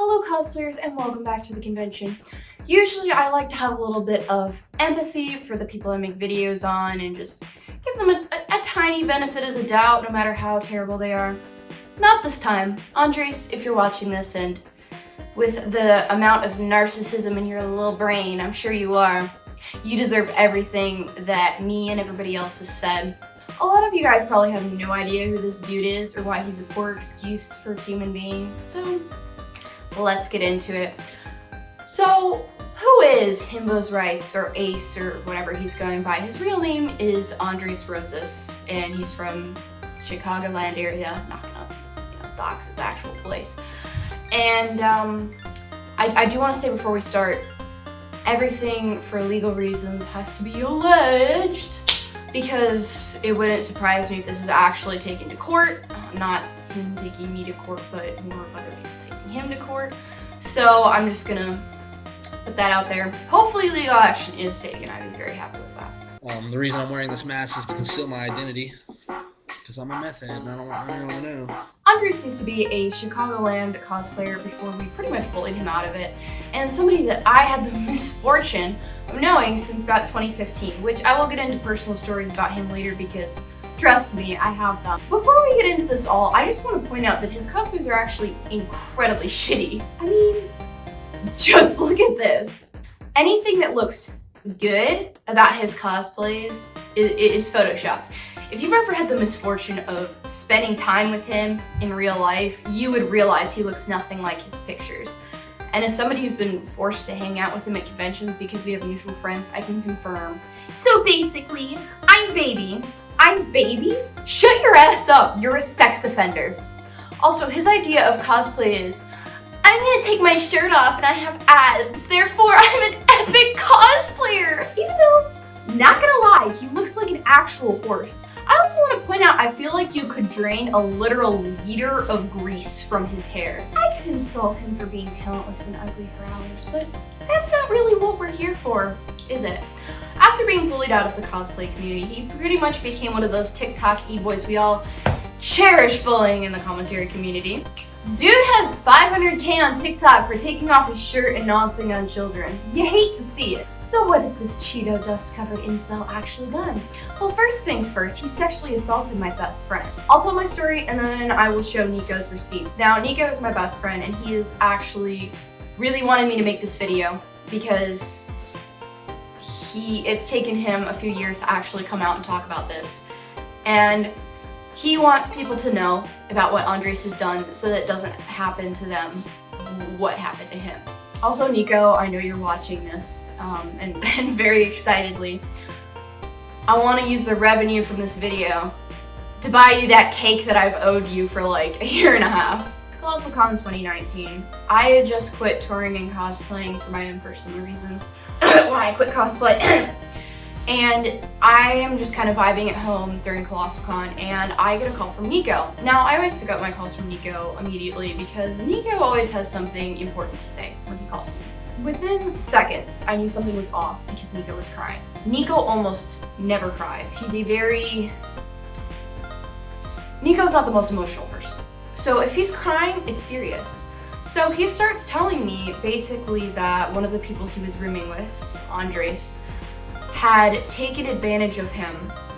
Hello cosplayers and welcome back to the convention. Usually I like to have a little bit of empathy for the people I make videos on and just give them a tiny benefit of the doubt no matter how terrible they are. Not this time. Andres, if you're watching this and with the amount of narcissism in your little brain, I'm sure you are, you deserve everything that me and everybody else has said. A lot of you guys probably have no idea who this dude is or why he's a poor excuse for a human being, so let's get into it. So, who is Himbo's Rights or Ace or whatever he's going by? His real name is Rosemaryacerosas and he's from Chicagoland area, not gonna dox his actual place. And I do want to say before we start, everything for legal reasons has to be alleged, because it wouldn't surprise me if this is actually taken to court. Not him taking me to court, but more of other people taking him to court. So I'm just gonna put that out there. Hopefully legal action is taken. I'd be very happy with that. The reason I'm wearing this mask is to conceal my identity, because I'm a meth head and I don't want anyone to know. Andres used to be a Chicagoland cosplayer before we pretty much bullied him out of it, and somebody that I had the misfortune of knowing since about 2015, which I will get into personal stories about him later because, trust me, I have them. Before we get into this all, I just want to point out that his cosplays are actually incredibly shitty. I mean, just look at this. Anything that looks good about his cosplays is photoshopped. If you've ever had the misfortune of spending time with him in real life, you would realize he looks nothing like his pictures. And as somebody who's been forced to hang out with him at conventions because we have mutual friends, I can confirm. So basically, I'm Baby. I'm Baby? Shut your ass up, you're a sex offender. Also, his idea of cosplay is, I'm gonna take my shirt off and I have abs, therefore I'm an epic cosplayer! Even though, not gonna lie, he looks like an actual horse. I also want to point out, I feel like you could drain a literal liter of grease from his hair. I could insult him for being talentless and ugly for hours, but that's not really what we're here for, is it? After being bullied out of the cosplay community, he pretty much became one of those TikTok e-boys we all cherish bullying in the commentary community. Dude has 500k on TikTok for taking off his shirt and noncing on children. You hate to see it. So what has this Cheeto dust-covered incel actually done? Well, first things first, he sexually assaulted my best friend. I'll tell my story and then I will show Nico's receipts. Now, Nico is my best friend and he has actually really wanted me to make this video because it's taken him a few years to actually come out and talk about this. And he wants people to know about what Andres has done so that it doesn't happen to them what happened to him. Also, Nico, I know you're watching this, and very excitedly, I want to use the revenue from this video to buy you that cake that I've owed you for like a year and a half. Colossalcon 2019. I had just quit touring and cosplaying for my own personal reasons when I quit cosplay. And I am just kind of vibing at home during Colossalcon and I get a call from Nico. Now, I always pick up my calls from Nico immediately because Nico always has something important to say when he calls me. Within seconds, I knew something was off because Nico was crying. Nico almost never cries. Nico's not the most emotional person. So if he's crying, it's serious. So he starts telling me basically that one of the people he was rooming with, Andres, had taken advantage of him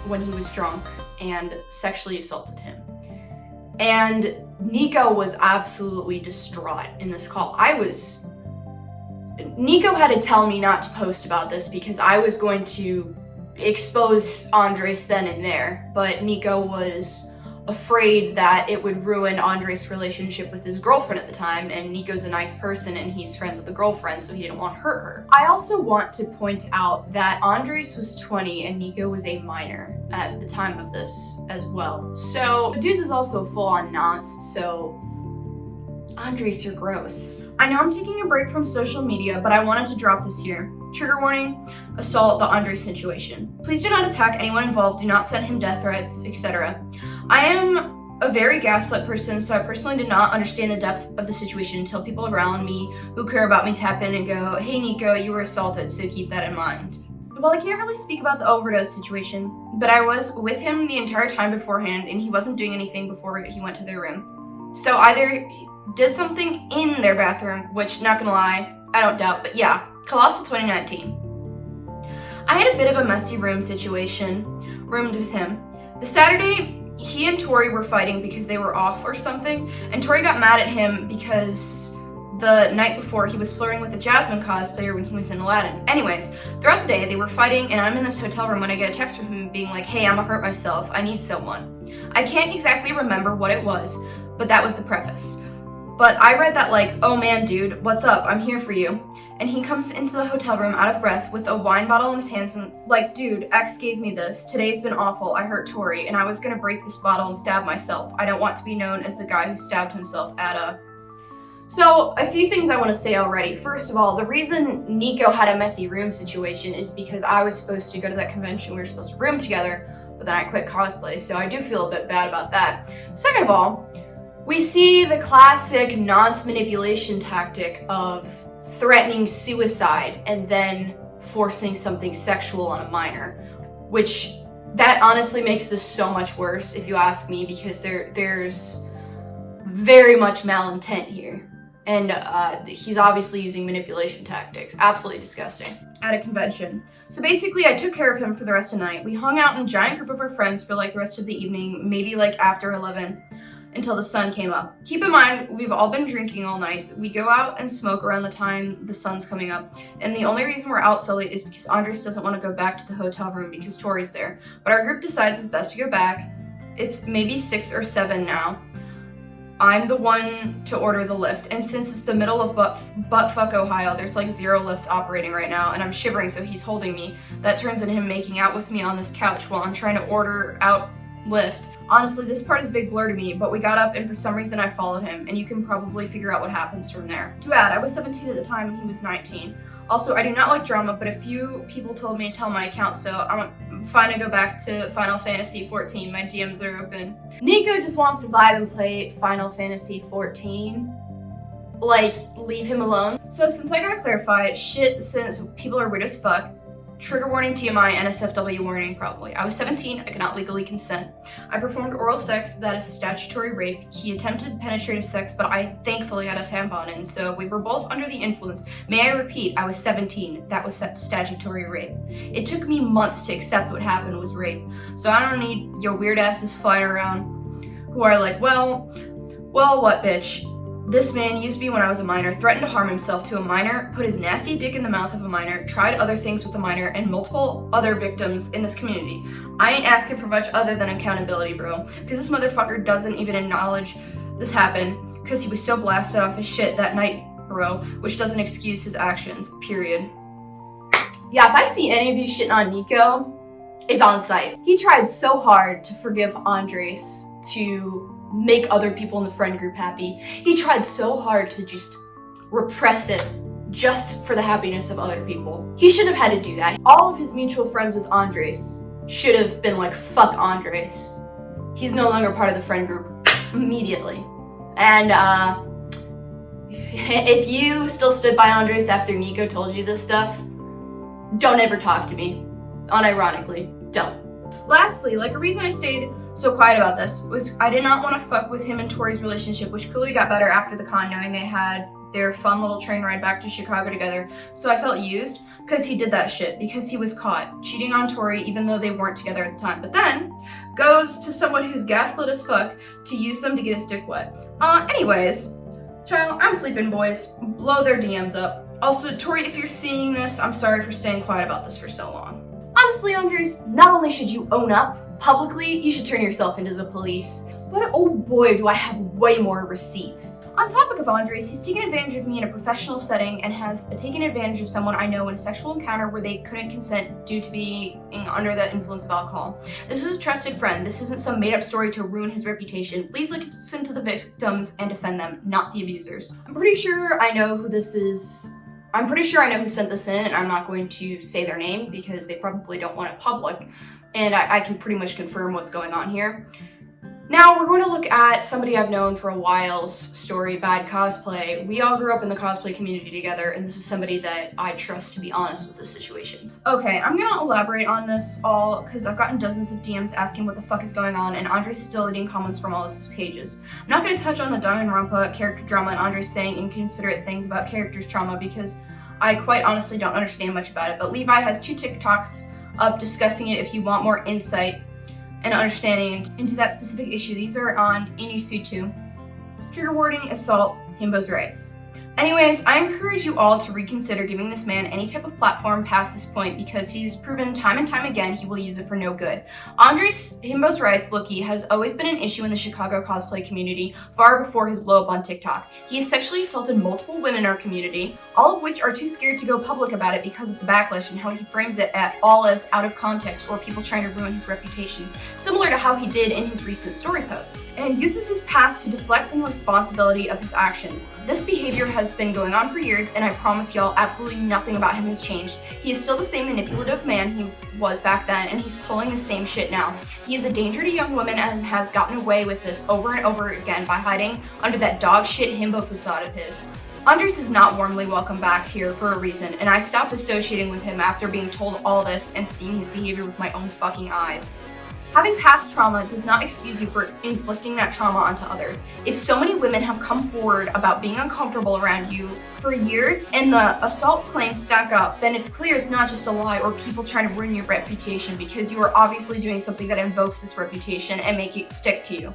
when he was drunk and sexually assaulted him. And Nico was absolutely distraught in this call. Nico had to tell me not to post about this because I was going to expose Andres then and there, but Nico was afraid that it would ruin Andres' relationship with his girlfriend at the time, and Nico's a nice person and he's friends with the girlfriend, so he didn't want to hurt her. I also want to point out that Andres was 20 and Nico was a minor at the time of this as well. So the dude is also full-on nonce, so Andres, you're gross. I know I'm taking a break from social media, but I wanted to drop this here. Trigger warning, assault the Andres situation. Please do not attack anyone involved, do not send him death threats, etc. I am a very gaslit person, so I personally did not understand the depth of the situation until people around me who care about me tap in and go, hey Nico, you were assaulted, so keep that in mind. Well, I can't really speak about the overdose situation, but I was with him the entire time beforehand and he wasn't doing anything before he went to their room. So either did something in their bathroom, which, not gonna lie, I don't doubt, but yeah, Colossal 2019. I had a bit of a messy room situation, roomed with him. The Saturday, he and Tori were fighting because they were off or something, and Tori got mad at him because the night before he was flirting with a Jasmine cosplayer when he was in Aladdin. Anyways, throughout the day, they were fighting, and I'm in this hotel room when I get a text from him being like, hey, I'ma hurt myself, I need someone. I can't exactly remember what it was, but that was the preface. But I read that like, oh man, dude, what's up? I'm here for you. And he comes into the hotel room out of breath with a wine bottle in his hands and like, dude, X gave me this. Today's been awful. I hurt Tori and I was gonna break this bottle and stab myself. I don't want to be known as the guy who stabbed himself at a... So, a few things I want to say already. First of all, the reason Nico had a messy room situation is because I was supposed to go to that convention. We were supposed to room together, but then I quit cosplay, so I do feel a bit bad about that. Second of all, we see the classic nonce manipulation tactic of threatening suicide and then forcing something sexual on a minor, which that honestly makes this so much worse if you ask me, because there's very much malintent here. And he's obviously using manipulation tactics. Absolutely disgusting. At a convention. So basically, I took care of him for the rest of the night. We hung out in a giant group of our friends for like the rest of the evening, maybe like after 11, until the sun came up. Keep in mind, we've all been drinking all night. We go out and smoke around the time the sun's coming up. And the only reason we're out so late is because Andres doesn't want to go back to the hotel room because Tori's there. But our group decides it's best to go back. It's maybe 6 or 7 now. I'm the one to order the lift, and since it's the middle of buttfuck Ohio, there's like 0 lifts operating right now, and I'm shivering, so he's holding me. That turns into him making out with me on this couch while I'm trying to order out lift. Honestly, this part is a big blur to me, but we got up and for some reason I followed him, and you can probably figure out what happens from there. Too bad, I was 17 at the time and he was 19. Also, I do not like drama, but a few people told me to tell my account, so I'm fine to go back to Final Fantasy 14. My DMs are open. Nico just wants to vibe and play Final Fantasy 14. Like, leave him alone. So since I gotta clarify, shit, since people are weird as fuck, trigger warning, TMI, NSFW warning probably. I was 17, I could not legally consent. I performed oral sex, that is statutory rape. He attempted penetrative sex, but I thankfully had a tampon in, so we were both under the influence. May I repeat, I was 17, that was statutory rape. It took me months to accept what happened was rape, so I don't need your weird asses flying around who are like, well, what bitch? This man used me when I was a minor, threatened to harm himself to a minor, put his nasty dick in the mouth of a minor, tried other things with a minor, and multiple other victims in this community. I ain't asking for much other than accountability, bro. Because this motherfucker doesn't even acknowledge this happened, because he was so blasted off his shit that night, bro, which doesn't excuse his actions, period. Yeah, if I see any of you shitting on Nico, it's on site. He tried so hard to forgive Andres, to make other people in the friend group happy. He tried so hard to just repress it just for the happiness of other people. He shouldn't have had to do that. All of his mutual friends with Andres should have been like, fuck Andres. He's no longer part of the friend group immediately. And if you still stood by Andres after Nico told you this stuff, don't ever talk to me. Unironically, don't. Lastly, like a reason I stayed so quiet about this was I did not want to fuck with him and Tori's relationship, which clearly got better after the con, knowing they had their fun little train ride back to Chicago together. So I felt used because he did that shit, because he was caught cheating on Tori even though they weren't together at the time. But then goes to someone who's gaslit as fuck to use them to get his dick wet. Anyways, child, I'm sleeping, boys. Blow their DMs up. Also, Tori, if you're seeing this, I'm sorry for staying quiet about this for so long. Honestly, Andres, not only should you own up publicly, you should turn yourself into the police. But oh boy, do I have way more receipts. On topic of Andres, he's taken advantage of me in a professional setting and has taken advantage of someone I know in a sexual encounter where they couldn't consent due to being under the influence of alcohol. This is a trusted friend. This isn't some made up story to ruin his reputation. Please listen to the victims and defend them, not the abusers. I'm pretty sure I know who this is. I'm pretty sure I know who sent this in, and I'm not going to say their name because they probably don't want it public, and I can pretty much confirm what's going on here. Now we're going to look at somebody I've known for a while's story, Bad Cosplay. We all grew up in the cosplay community together, and this is somebody that I trust to be honest with this situation. Okay, I'm gonna elaborate on this all because I've gotten dozens of DMs asking what the fuck is going on, and Andre's still deleting comments from all of his pages. I'm not gonna touch on the Danganronpa character drama and Andre's saying inconsiderate things about characters' trauma because I quite honestly don't understand much about it, but Levi has 2 TikToks up discussing it if you want more insight and understanding into that specific issue. These are on Inuyasutu, trigger warning, assault, himbo's rights. Anyways, I encourage you all to reconsider giving this man any type of platform past this point because he's proven time and time again he will use it for no good. Andre's himbo's rights lookie has always been an issue in the Chicago cosplay community far before his blow up on TikTok. He has sexually assaulted multiple women in our community, all of which are too scared to go public about it because of the backlash and how he frames it at all as out of context or people trying to ruin his reputation, similar to how he did in his recent story post, and uses his past to deflect from the responsibility of his actions. This behavior has been going on for years, and I promise y'all absolutely nothing about him has changed. He is still the same manipulative man he was back then, and he's pulling the same shit now. He is a danger to young women and has gotten away with this over and over again by hiding under that dog shit himbo facade of his. Anders is not warmly welcome back here for a reason, and I stopped associating with him after being told all this and seeing his behavior with my own fucking eyes. Having past trauma does not excuse you for inflicting that trauma onto others. If so many women have come forward about being uncomfortable around you for years and the assault claims stack up, then it's clear it's not just a lie or people trying to ruin your reputation because you are obviously doing something that invokes this reputation and make it stick to you.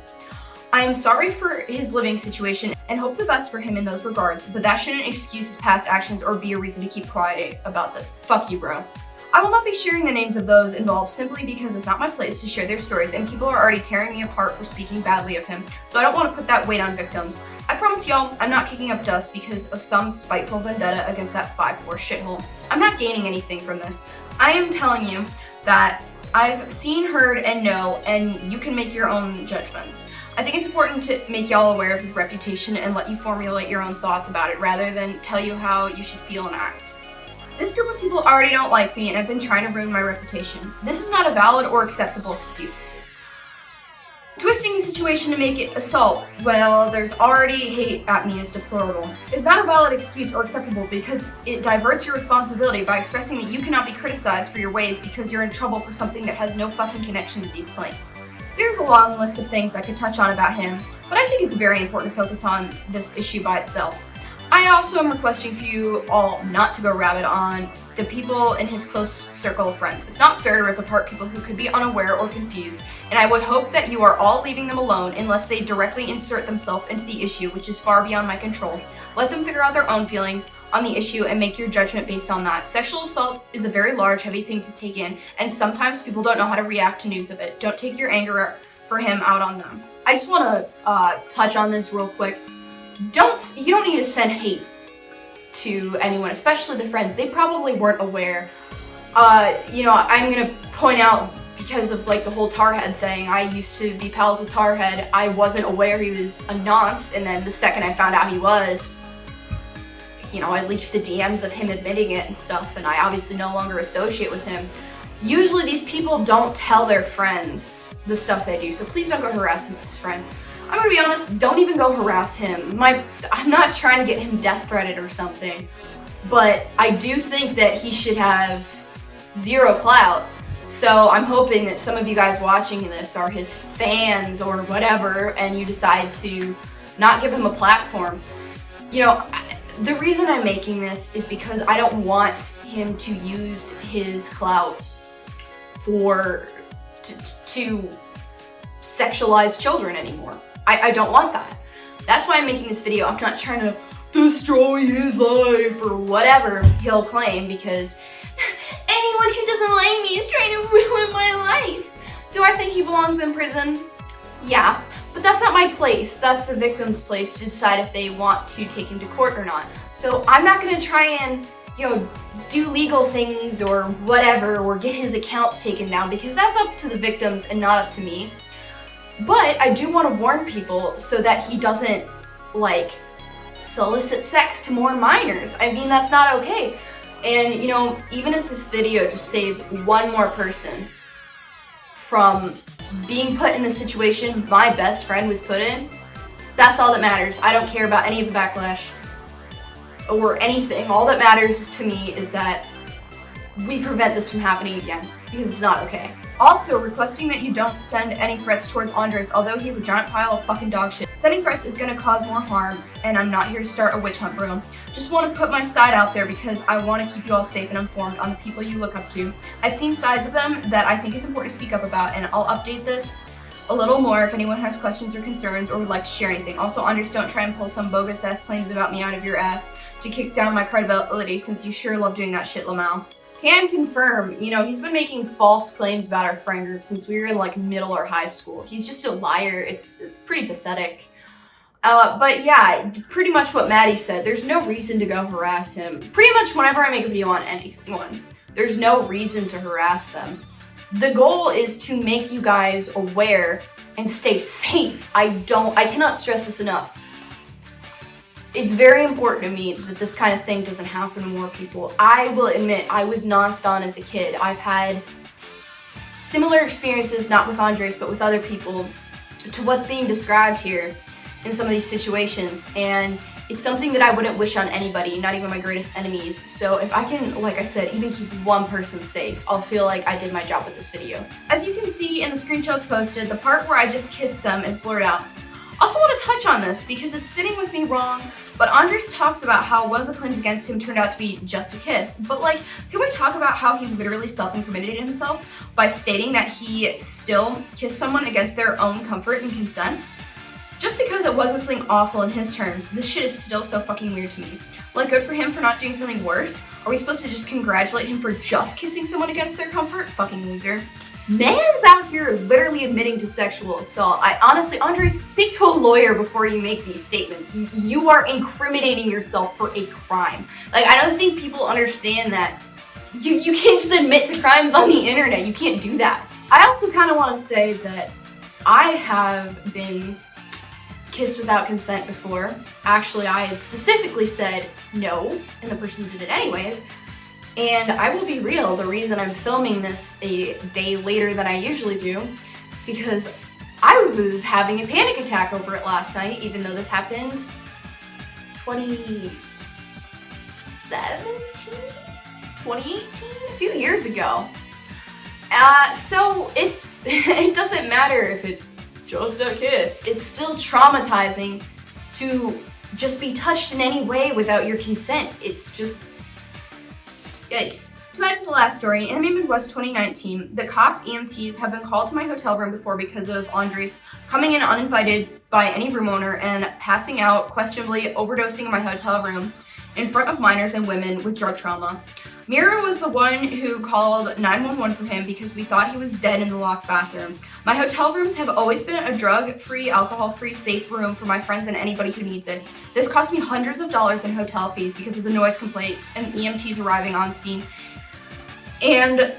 I am sorry for his living situation and hope the best for him in those regards, but that shouldn't excuse his past actions or be a reason to keep quiet about this. Fuck you, bro. I will not be sharing the names of those involved simply because it's not my place to share their stories and people are already tearing me apart for speaking badly of him, so I don't want to put that weight on victims. I promise y'all, I'm not kicking up dust because of some spiteful vendetta against that 5'4" shithole. I'm not gaining anything from this. I am telling you that I've seen, heard, and know, and you can make your own judgments. I think it's important to make y'all aware of his reputation and let you formulate your own thoughts about it rather than tell you how you should feel and act. This group of people already don't like me and have been trying to ruin my reputation. This is not a valid or acceptable excuse. Twisting the situation to make it assault, well, there's already hate at me is deplorable. It's not a valid excuse or acceptable because it diverts your responsibility by expressing that you cannot be criticized for your ways because you're in trouble for something that has no fucking connection to these claims. There's a long list of things I could touch on about him, but I think it's very important to focus on this issue by itself. I also am requesting for you all not to go rabid on the people in his close circle of friends. It's not fair to rip apart people who could be unaware or confused, and I would hope that you are all leaving them alone unless they directly insert themselves into the issue, which is far beyond my control. Let them figure out their own feelings on the issue and make your judgment based on that. Sexual assault is a very large, heavy thing to take in, and sometimes people don't know how to react to news of it. Don't take your anger for him out on them. I just want to touch on this real quick. You don't need to send hate to anyone, especially the friends. They probably weren't aware. I'm gonna point out because of like the whole Tarhead thing. I used to be pals with Tarhead. I wasn't aware he was a nonce, and then the second I found out he was, I leaked the DMs of him admitting it and stuff, and I obviously no longer associate with him. Usually these people don't tell their friends the stuff they do, so please don't go harass his friends. I'm gonna be honest, don't even go harass him. I'm not trying to get him death threatened or something, but I do think that he should have zero clout. So I'm hoping that some of you guys watching this are his fans or whatever, and you decide to not give him a platform. The reason I'm making this is because I don't want him to use his clout to sexualize children anymore. I don't want that. That's why I'm making this video. I'm not trying to destroy his life or whatever he'll claim because anyone who doesn't like me is trying to ruin my life. Do I think he belongs in prison? Yeah, but that's not my place. That's the victim's place to decide if they want to take him to court or not. So I'm not gonna try and, do legal things or whatever or get his accounts taken down because that's up to the victims and not up to me. But I do want to warn people so that he doesn't, solicit sex to more minors. I mean, that's not okay. And, even if this video just saves one more person from being put in the situation my best friend was put in, that's all that matters. I don't care about any of the backlash or anything. All that matters to me is that we prevent this from happening again, because it's not okay. Also, requesting that you don't send any threats towards Andres, although he's a giant pile of fucking dog shit. Sending threats is gonna cause more harm, and I'm not here to start a witch hunt, bro. Just want to put my side out there because I want to keep you all safe and informed on the people you look up to. I've seen sides of them that I think is important to speak up about, and I'll update this a little more if anyone has questions or concerns or would like to share anything. Also, Andres, don't try and pull some bogus ass claims about me out of your ass to kick down my credibility, since you sure love doing that shit, Lamau. Can confirm, you know, he's been making false claims about our friend group since we were in like middle or high school. He's just a liar. It's pretty pathetic. But yeah, pretty much what Maddie said. There's no reason to go harass him. Pretty much whenever I make a video on anyone, there's no reason to harass them. The goal is to make you guys aware and stay safe. I cannot stress this enough. It's very important to me that this kind of thing doesn't happen to more people. I will admit, I was nonced on as a kid. I've had similar experiences, not with Andres, but with other people, to what's being described here in some of these situations. And it's something that I wouldn't wish on anybody, not even my greatest enemies. So if I can, like I said, even keep one person safe, I'll feel like I did my job with this video. As you can see in the screenshots posted, the part where I just kissed them is blurred out. Also want to touch on this because it's sitting with me wrong, but Andres talks about how one of the claims against him turned out to be just a kiss. But like, can we talk about how he literally self-incriminated himself by stating that he still kissed someone against their own comfort and consent? Just because it wasn't something awful in his terms, this shit is still so fucking weird to me. Like, good for him for not doing something worse? Are we supposed to just congratulate him for just kissing someone against their comfort? Fucking loser. Man's out here literally admitting to sexual assault. I honestly, Andres, speak to a lawyer before you make these statements. You are incriminating yourself for a crime. Like, I don't think people understand that you can't just admit to crimes on the internet. You can't do that. I also kind of want to say that I have been kissed without consent before. Actually, I had specifically said no, and the person did it anyways. And I will be real, the reason I'm filming this a day later than I usually do is because I was having a panic attack over it last night, even though this happened 2018, a few years ago. So it doesn't matter if it's just a kiss. It's still traumatizing to just be touched in any way without your consent. It's just... yikes. To add to the last story, in Midwest 2019, the cops, EMTs, have been called to my hotel room before because of Andres coming in uninvited by any room owner and passing out, questionably overdosing in my hotel room in front of minors and women with drug trauma. Mira was the one who called 911 for him because we thought he was dead in the locked bathroom. My hotel rooms have always been a drug-free, alcohol-free, safe room for my friends and anybody who needs it. This cost me hundreds of dollars in hotel fees because of the noise complaints and EMTs arriving on scene, and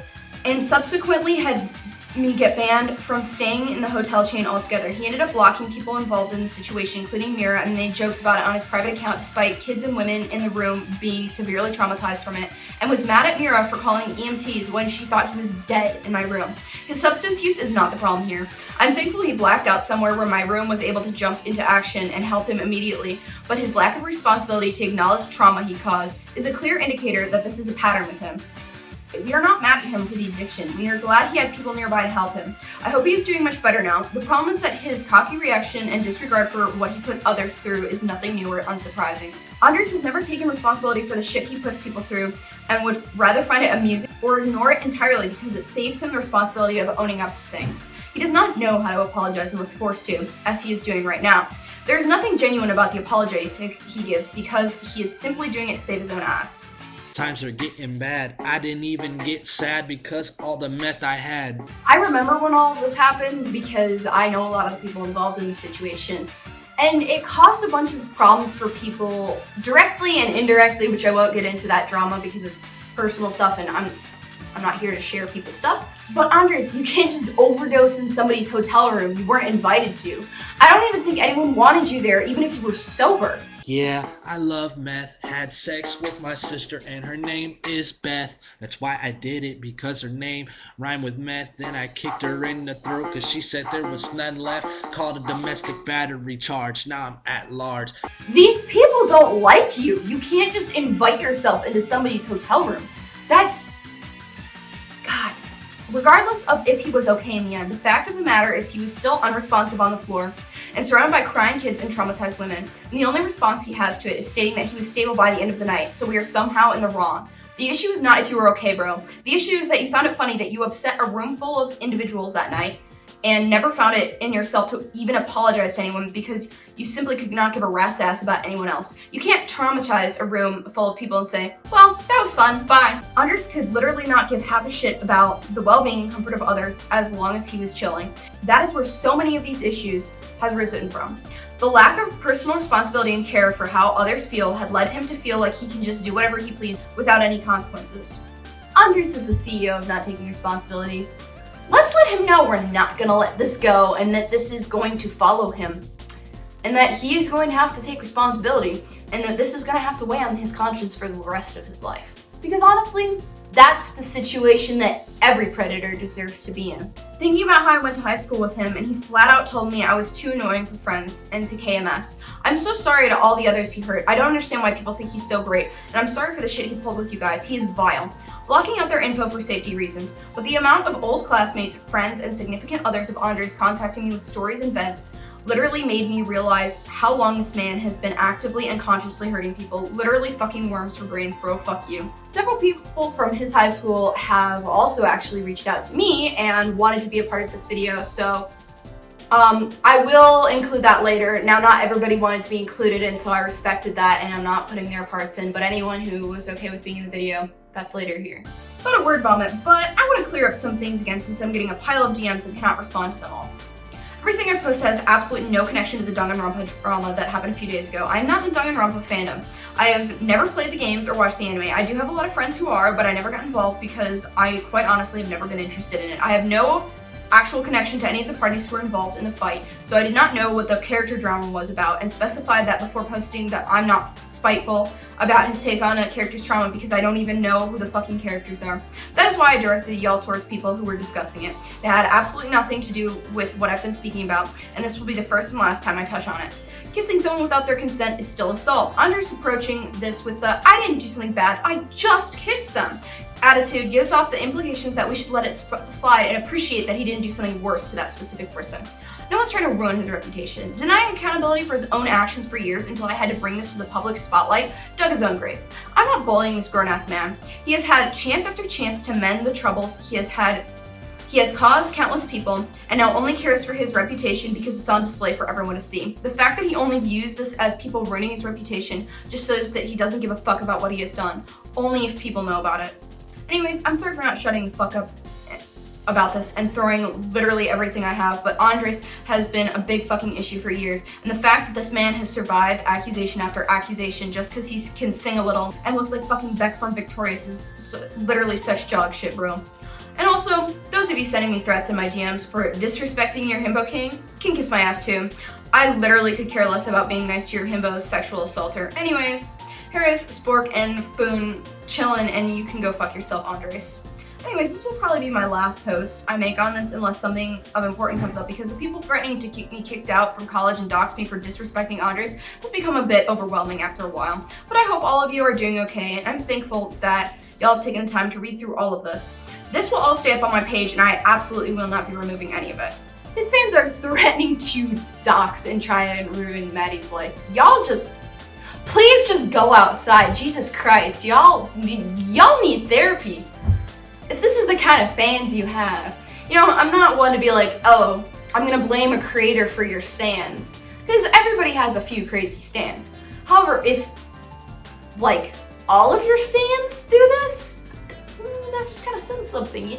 subsequently had me get banned from staying in the hotel chain altogether. He ended up blocking people involved in the situation, including Mira, and made jokes about it on his private account despite kids and women in the room being severely traumatized from it, and was mad at Mira for calling EMTs when she thought he was dead in my room. His substance use is not the problem here. I'm thankful he blacked out somewhere where my room was able to jump into action and help him immediately, but his lack of responsibility to acknowledge the trauma he caused is a clear indicator that this is a pattern with him. We are not mad at him for the addiction. We are glad he had people nearby to help him. I hope he is doing much better now. The problem is that his cocky reaction and disregard for what he puts others through is nothing new or unsurprising. Andres has never taken responsibility for the shit he puts people through and would rather find it amusing or ignore it entirely because it saves him the responsibility of owning up to things. He does not know how to apologize unless forced to, as he is doing right now. There is nothing genuine about the apologies he gives because he is simply doing it to save his own ass. Times are getting bad. I didn't even get sad because all the meth I had. I remember when all of this happened because I know a lot of the people involved in the situation. And it caused a bunch of problems for people directly and indirectly, which I won't get into that drama because it's personal stuff and I'm not here to share people's stuff. But Andres, you can't just overdose in somebody's hotel room you weren't invited to. I don't even think anyone wanted you there, even if you were sober. Yeah, I love meth. Had sex with my sister and her name is Beth. That's why I did it, because her name rhymed with meth. Then I kicked her in the throat cause she said there was none left. Called a domestic battery charge. Now I'm at large. These people don't like you. You can't just invite yourself into somebody's hotel room. That's... God. Regardless of if he was okay in the end, the fact of the matter is he was still unresponsive on the floor and surrounded by crying kids and traumatized women. And the only response he has to it is stating that he was stable by the end of the night, so we are somehow in the wrong. The issue is not if you were okay, bro. The issue is that you found it funny that you upset a room full of individuals that night and never found it in yourself to even apologize to anyone because you simply could not give a rat's ass about anyone else. You can't traumatize a room full of people and say, well, that was fun, bye. Andres could literally not give half a shit about the well-being and comfort of others as long as he was chilling. That is where so many of these issues has risen from. The lack of personal responsibility and care for how others feel had led him to feel like he can just do whatever he pleased without any consequences. Andres is the CEO of not taking responsibility. Let's let him know we're not gonna let this go and that this is going to follow him and that he is going to have to take responsibility and that this is gonna have to weigh on his conscience for the rest of his life. Because honestly, that's the situation that every predator deserves to be in. Thinking about how I went to high school with him and he flat out told me I was too annoying for friends and to KMS. I'm so sorry to all the others he hurt. I don't understand why people think he's so great, and I'm sorry for the shit he pulled with you guys. He is vile. Blocking out their info for safety reasons. With the amount of old classmates, friends, and significant others of Andres contacting me with stories and vents, literally made me realize how long this man has been actively and consciously hurting people. Literally fucking worms for brains, bro, fuck you. Several people from his high school have also actually reached out to me and wanted to be a part of this video, so I will include that later. Now, not everybody wanted to be included, and so I respected that, and I'm not putting their parts in, but anyone who was okay with being in the video, that's later here. Not a word vomit, but I want to clear up some things again since I'm getting a pile of DMs and cannot respond to them all. Everything I've posted has absolutely no connection to the Danganronpa drama that happened a few days ago. I am not in the Danganronpa fandom. I have never played the games or watched the anime. I do have a lot of friends who are, but I never got involved because I quite honestly have never been interested in it. I have no actual connection to any of the parties who were involved in the fight, so I did not know what the character drama was about and specified that before posting that I'm not spiteful about his take on a character's trauma because I don't even know who the fucking characters are. That is why I directed y'all towards people who were discussing it. It had absolutely nothing to do with what I've been speaking about, and this will be the first and last time I touch on it. Kissing someone without their consent is still assault. Andres approaching this with the I didn't do something bad, I just kissed them attitude gives off the implications that we should let it slide and appreciate that he didn't do something worse to that specific person. No one's trying to ruin his reputation. Denying accountability for his own actions for years until I had to bring this to the public spotlight dug his own grave. I'm not bullying this grown-ass man. He has had chance after chance to mend the troubles he has caused countless people, and now only cares for his reputation because it's on display for everyone to see. The fact that he only views this as people ruining his reputation just shows that he doesn't give a fuck about what he has done, only if people know about it. Anyways, I'm sorry for not shutting the fuck up about this and throwing literally everything I have, but Andres has been a big fucking issue for years, and the fact that this man has survived accusation after accusation just because he can sing a little and looks like fucking Beck from Victorious is literally such dog shit, bro. And also, those of you sending me threats in my DMs for disrespecting your himbo king can kiss my ass too. I literally could care less about being nice to your himbo's sexual assaulter. Anyways, Harris, Spork, and Boone chillin', and you can go fuck yourself, Andres. Anyways, this will probably be my last post I make on this unless something of importance comes up, because the people threatening to keep me kicked out from college and dox me for disrespecting Andres has become a bit overwhelming after a while. But I hope all of you are doing okay, and I'm thankful that y'all have taken the time to read through all of this. This will all stay up on my page, and I absolutely will not be removing any of it. His fans are threatening to dox and try and ruin Maddie's life. Y'all please just go outside. Jesus Christ, y'all need therapy. If this is the kind of fans you have, you know, I'm not one to be like, oh, I'm gonna blame a creator for your stans, because everybody has a few crazy stans. However, if like all of your stans do this, that just kind of says something,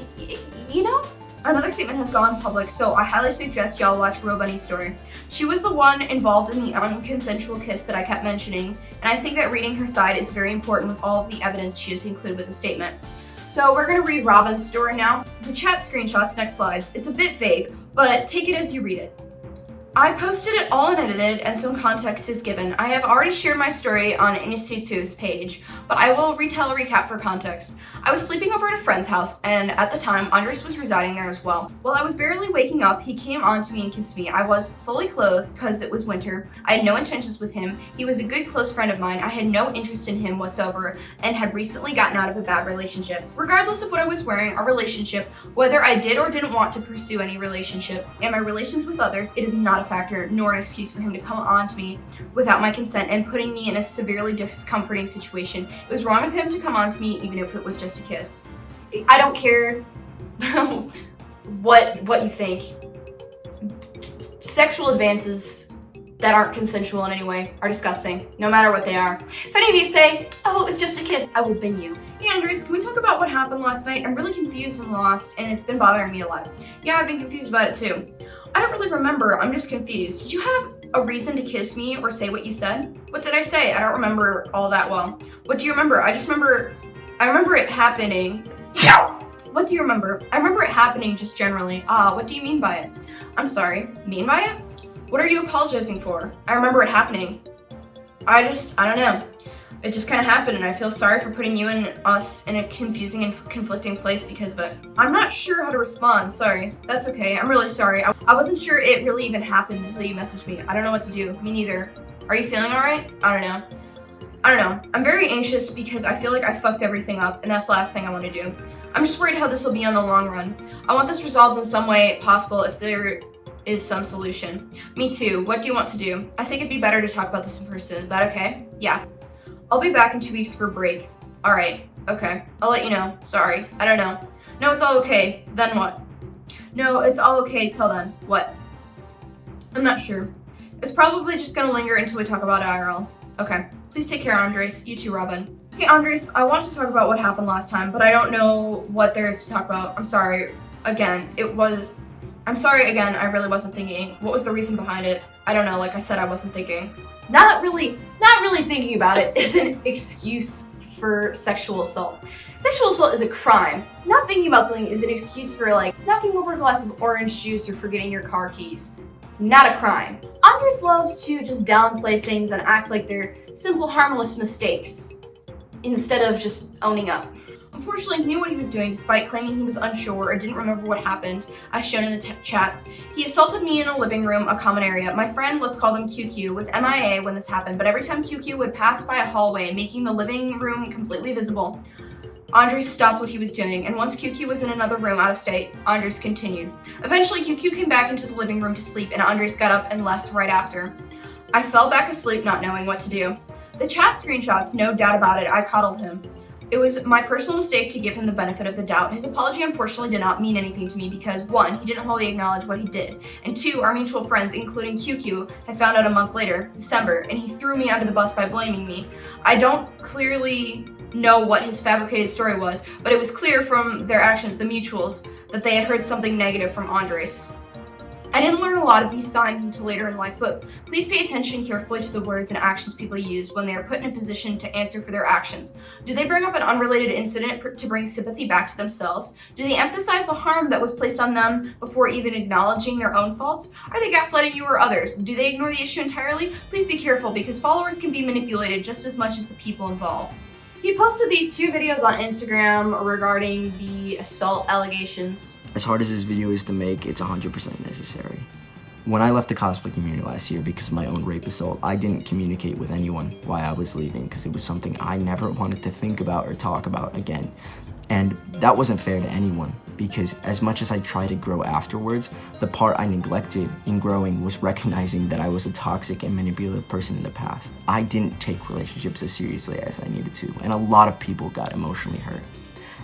you know? Another statement has gone public, so I highly suggest y'all watch Robunny's story. She was the one involved in the unconsensual kiss that I kept mentioning, and I think that reading her side is very important with all of the evidence she has included with the statement. So we're gonna read Robin's story now. The chat screenshots, next slides. It's a bit vague, but take it as you read it. I posted it all unedited and some context is given. I have already shared my story on Institute's page, but I will retell a recap for context. I was sleeping over at a friend's house, and at the time, Andres was residing there as well. While I was barely waking up, he came on to me and kissed me. I was fully clothed because it was winter. I had no intentions with him. He was a good close friend of mine. I had no interest in him whatsoever and had recently gotten out of a bad relationship. Regardless of what I was wearing, our relationship, whether I did or didn't want to pursue any relationship, and my relations with others, it is not a factor nor an excuse for him to come on to me without my consent and putting me in a severely discomforting situation. It was wrong of him to come on to me even if it was just a kiss. I don't care what you think. Sexual advances that aren't consensual in any way are disgusting, no matter what they are. If any of you say, oh, it was just a kiss, I will bin you. Hey Andres, can we talk about what happened last night? I'm really confused and lost, and it's been bothering me a lot. Yeah, I've been confused about it too. I don't really remember, I'm just confused. Did you have a reason to kiss me or say what you said? What did I say? I don't remember all that well. What do you remember? I remember it happening. What do you remember? I remember it happening just generally. What do you mean by it? I'm sorry, mean by it? What are you apologizing for? I remember it happening. I don't know. It just kind of happened and I feel sorry for putting you and us in a confusing and conflicting place because of it. I'm not sure how to respond, sorry. That's okay, I'm really sorry. I wasn't sure it really even happened until you messaged me. I don't know what to do, me neither. Are you feeling all right? I don't know. I'm very anxious because I feel like I fucked everything up and that's the last thing I want to do. I'm just worried how this will be on the long run. I want this resolved in some way possible if there is some solution. Me too, what do you want to do? I think it'd be better to talk about this in person, is that okay? Yeah. I'll be back in 2 weeks for break. Alright, okay. I'll let you know. Sorry, I don't know. No, it's all okay. Then what? No, it's all okay till then. What? I'm not sure. It's probably just gonna linger until we talk about IRL. Okay. Please take care, Andres. You too, Robin. Hey, Andres, I wanted to talk about what happened last time, but I don't know what there is to talk about. I'm sorry. Again, I really wasn't thinking. What was the reason behind it? I don't know, like I said, I wasn't thinking. Not really thinking about it is an excuse for sexual assault. Sexual assault is a crime. Not thinking about something is an excuse for like knocking over a glass of orange juice or forgetting your car keys. Not a crime. Andres loves to just downplay things and act like they're simple, harmless mistakes instead of just owning up. Unfortunately, he knew what he was doing despite claiming he was unsure or didn't remember what happened, as shown in the chats. He assaulted me in a living room, a common area. My friend, let's call them QQ, was MIA when this happened, but every time QQ would pass by a hallway, making the living room completely visible, Andres stopped what he was doing, and once QQ was in another room out of state, Andres continued. Eventually, QQ came back into the living room to sleep, and Andres got up and left right after. I fell back asleep, not knowing what to do. The chat screenshots, no doubt about it, I coddled him. It was my personal mistake to give him the benefit of the doubt. His apology unfortunately did not mean anything to me because 1, he didn't wholly acknowledge what he did, and 2, our mutual friends, including QQ, had found out a month later, December, and he threw me under the bus by blaming me. I don't clearly know what his fabricated story was, but it was clear from their actions, the mutuals, that they had heard something negative from Andres. I didn't learn a lot of these signs until later in life, but please pay attention carefully to the words and actions people use when they are put in a position to answer for their actions. Do they bring up an unrelated incident to bring sympathy back to themselves? Do they emphasize the harm that was placed on them before even acknowledging their own faults? Are they gaslighting you or others? Do they ignore the issue entirely? Please be careful because followers can be manipulated just as much as the people involved. He posted these 2 videos on Instagram regarding the assault allegations. As hard as this video is to make, it's 100% necessary. When I left the cosplay community last year because of my own rape assault, I didn't communicate with anyone why I was leaving because it was something I never wanted to think about or talk about again. And that wasn't fair to anyone because as much as I tried to grow afterwards, the part I neglected in growing was recognizing that I was a toxic and manipulative person in the past. I didn't take relationships as seriously as I needed to, and a lot of people got emotionally hurt.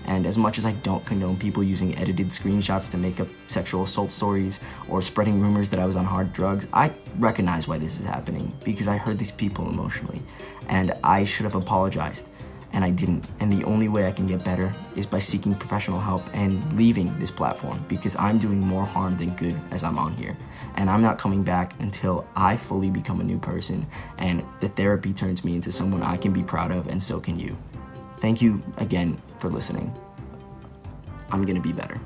And as much as I don't condone people using edited screenshots to make up sexual assault stories or spreading rumors that I was on hard drugs, I recognize why this is happening because I hurt these people emotionally and I should have apologized and I didn't. And the only way I can get better is by seeking professional help and leaving this platform because I'm doing more harm than good as I'm on here. And I'm not coming back until I fully become a new person and the therapy turns me into someone I can be proud of, and so can you. Thank you again for listening. I'm gonna be better.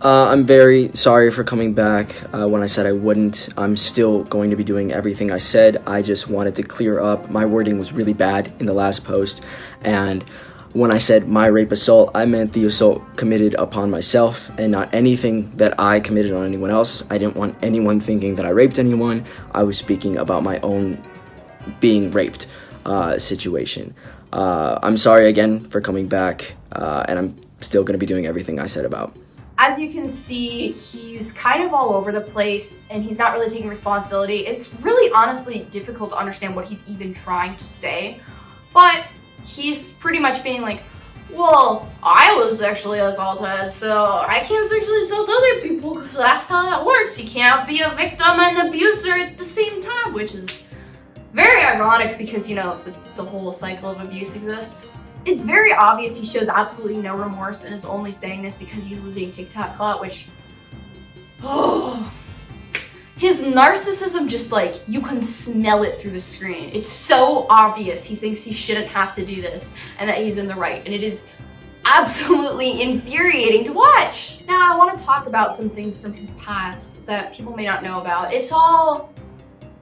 I'm very sorry for coming back when I said I wouldn't. I'm still going to be doing everything I said. I just wanted to clear up. My wording was really bad in the last post, and when I said my rape assault, I meant the assault committed upon myself and not anything that I committed on anyone else. I didn't want anyone thinking that I raped anyone. I was speaking about my own being raped situation. I'm sorry again for coming back, and I'm still going to be doing everything I said about. As you can see, he's kind of all over the place and he's not really taking responsibility. It's really honestly difficult to understand what he's even trying to say, but he's pretty much being like, well, I was sexually assaulted, so I can't sexually assault other people because that's how that works. You can't be a victim and abuser at the same time, which is very ironic because, you know, the whole cycle of abuse exists. It's very obvious he shows absolutely no remorse and is only saying this because he's losing TikTok clout, which, his narcissism just like, you can smell it through the screen. It's so obvious he thinks he shouldn't have to do this and that he's in the right, and it is absolutely infuriating to watch. Now I want to talk about some things from his past that people may not know about. It's all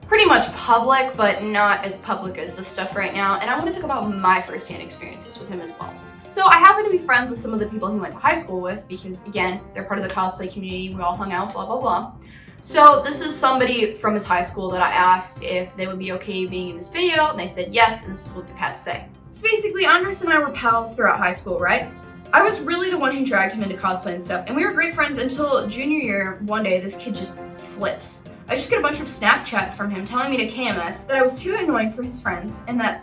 pretty much public, but not as public as the stuff right now, and I want to talk about my first-hand experiences with him as well. So I happen to be friends with some of the people he went to high school with because, again, they're part of the cosplay community, we all hung out, blah, blah, blah. So this is somebody from his high school that I asked if they would be okay being in this video, and they said yes, and this is what they had to say. So basically, Andres and I were pals throughout high school, right? I was really the one who dragged him into cosplay and stuff, and we were great friends until junior year. One day, this kid just flips. I just get a bunch of Snapchats from him telling me to KMS that I was too annoying for his friends and that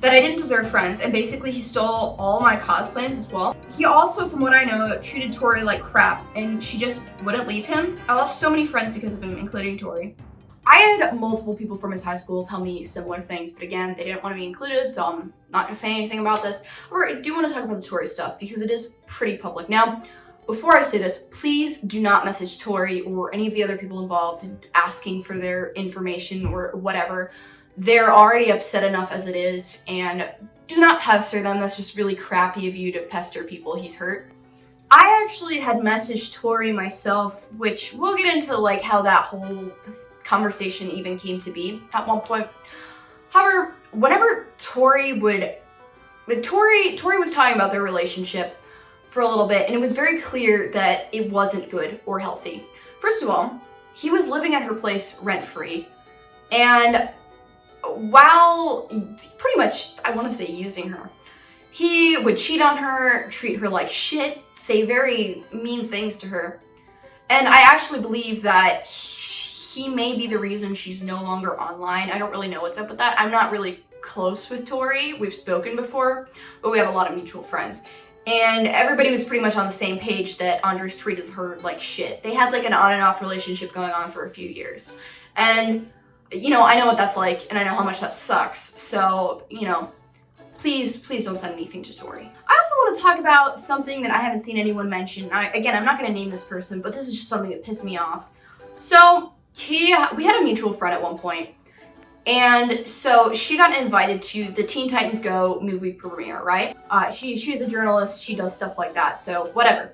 I didn't deserve friends, and basically he stole all my cosplays as well. He also, from what I know, treated Tori like crap, and she just wouldn't leave him. I lost so many friends because of him, including Tori. I had multiple people from his high school tell me similar things, but again, they didn't want to be included, so I'm not going to say anything about this. However, I do want to talk about the Tori stuff because it is pretty public. Now, before I say this, please do not message Tori or any of the other people involved asking for their information or whatever. They're already upset enough as it is, and do not pester them. That's just really crappy of you to pester people he's hurt. I actually had messaged Tori myself, which we'll get into like how that whole conversation even came to be at one point. However, whenever Tori was talking about their relationship for a little bit, and it was very clear that it wasn't good or healthy. First of all, he was living at her place rent-free, and while pretty much, I want to say, using her, he would cheat on her, treat her like shit, say very mean things to her, and I actually believe that he may be the reason she's no longer online. I don't really know what's up with that. I'm not really close with Tori. We've spoken before, but we have a lot of mutual friends. And everybody was pretty much on the same page that Andres treated her like shit. They had like an on and off relationship going on for a few years. And, you know, I know what that's like, and I know how much that sucks. So, you know, please don't send anything to Tori. I also want to talk about something that I haven't seen anyone mention. Again, I'm not going to name this person, but this is just something that pissed me off. So, we had a mutual friend at one point. And so she got invited to the Teen Titans Go movie premiere, right? She's a journalist, she does stuff like that, so whatever.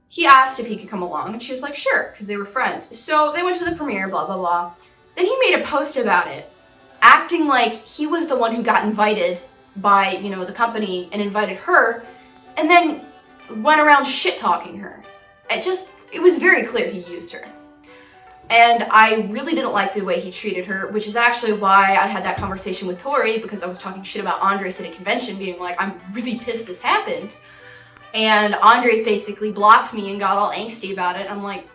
He asked if he could come along, and she was like, sure, because they were friends. So they went to the premiere, blah, blah, blah. Then he made a post about it, acting like he was the one who got invited by, you know, the company and invited her, and then went around shit-talking her. It was very clear he used her. And I really didn't like the way he treated her, which is actually why I had that conversation with Tori, because I was talking shit about Andres at a convention, being like, I'm really pissed this happened. And Andres basically blocked me and got all angsty about it. I'm like,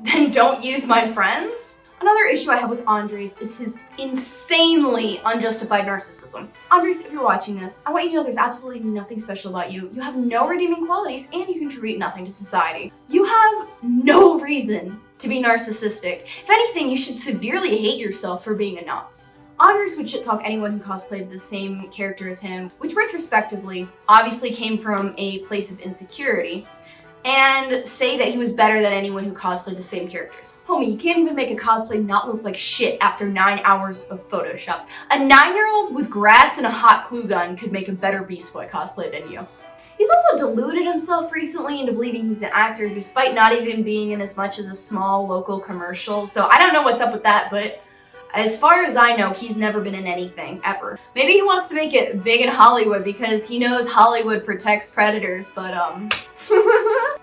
then don't use my friends? Another issue I have with Andres is his insanely unjustified narcissism. Andres, if you're watching this, I want you to know there's absolutely nothing special about you. You have no redeeming qualities, and you contribute nothing to society. You have no reason to be narcissistic. If anything, you should severely hate yourself for being a nonce. Andres would shit talk anyone who cosplayed the same character as him, which retrospectively obviously came from a place of insecurity, and say that he was better than anyone who cosplayed the same characters. Homie, you can't even make a cosplay not look like shit after 9 hours of Photoshop. A 9-year-old with grass and a hot glue gun could make a better Beast Boy cosplay than you. He's also deluded himself recently into believing he's an actor despite not even being in as much as a small local commercial. So I don't know what's up with that, but as far as I know, he's never been in anything, ever. Maybe he wants to make it big in Hollywood because he knows Hollywood protects predators, but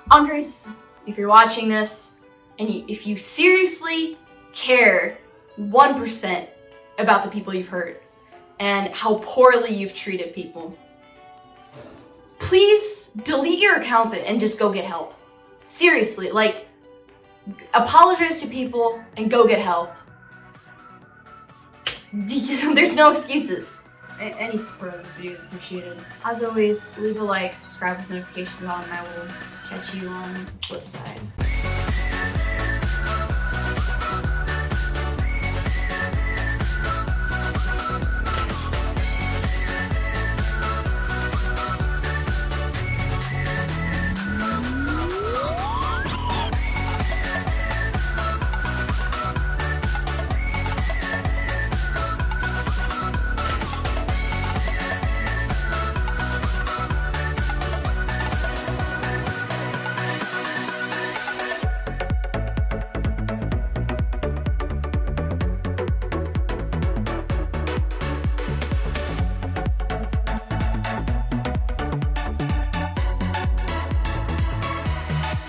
Andres, if you're watching this, and if you seriously care 1% about the people you've hurt and how poorly you've treated people, please delete your accounts and just go get help. Seriously, like, apologize to people and go get help. There's no excuses. Any support of this video is appreciated. As always, leave a like, subscribe with notifications on, and I will catch you on the flip side.